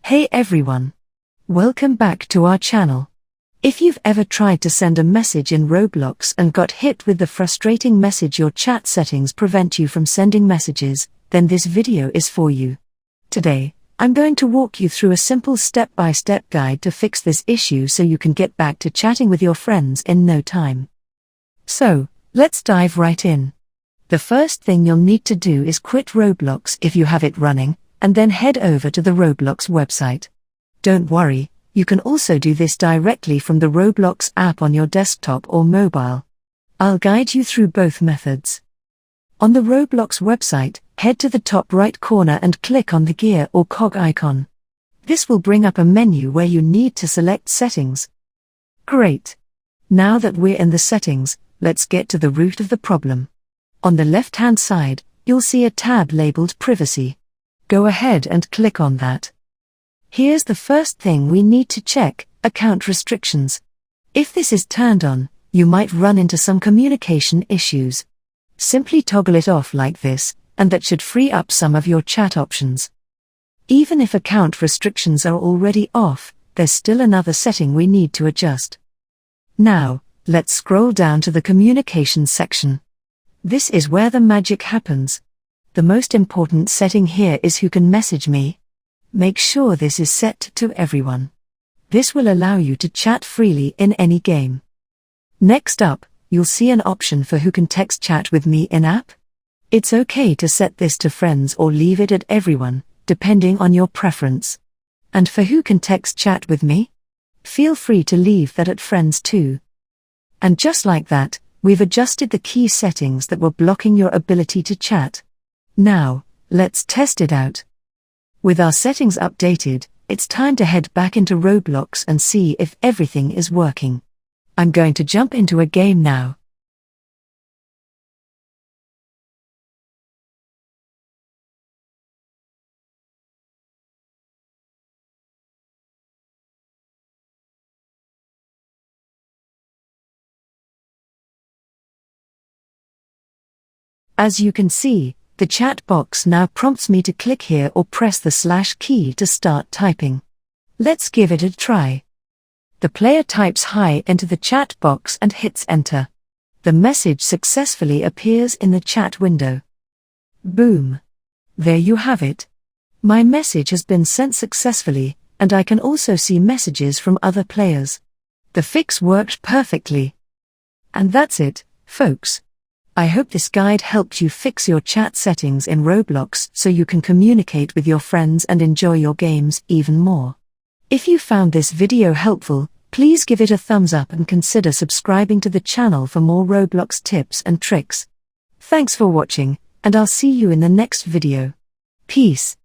Hey everyone! Welcome back to our channel. If you've ever tried to send a message in Roblox and got hit with the frustrating message your chat settings prevent you from sending messages, then this video is for you. Today, I'm going to walk you through a simple step-by-step guide to fix this issue so you can get back to chatting with your friends in no time. So, let's dive right in. The first thing you'll need to do is quit Roblox if you have it running, and then head over to the Roblox website. Don't worry, you can also do this directly from the Roblox app on your desktop or mobile. I'll guide you through both methods. On the Roblox website, head to the top right corner and click on the gear or cog icon. This will bring up a menu where you need to select Settings. Great! Now that we're in the settings, let's get to the root of the problem. On the left-hand side, you'll see a tab labeled Privacy. Go ahead and click on that. Here's the first thing we need to check: account restrictions. If this is turned on, you might run into some communication issues. Simply toggle it off like this, and that should free up some of your chat options. Even if account restrictions are already off, there's still another setting we need to adjust. Now, let's scroll down to the communication section. This is where the magic happens. The most important setting here is who can message me. Make sure this is set to everyone. This will allow you to chat freely in any game. Next up, you'll see an option for who can text chat with me in-app. It's okay to set this to friends or leave it at everyone, depending on your preference. And for who can text chat with me? Feel free to leave that at friends too. And just like that, we've adjusted the key settings that were blocking your ability to chat. Now, let's test it out. With our settings updated, it's time to head back into Roblox and see if everything is working. I'm going to jump into a game now. As you can see, the chat box now prompts me to click here or press the / key to start typing. Let's give it a try. The player types hi into the chat box and hits enter. The message successfully appears in the chat window. Boom! There you have it. My message has been sent successfully, and I can also see messages from other players. The fix worked perfectly. And that's it, folks. I hope this guide helped you fix your chat settings in Roblox so you can communicate with your friends and enjoy your games even more. If you found this video helpful, please give it a thumbs up and consider subscribing to the channel for more Roblox tips and tricks. Thanks for watching, and I'll see you in the next video. Peace.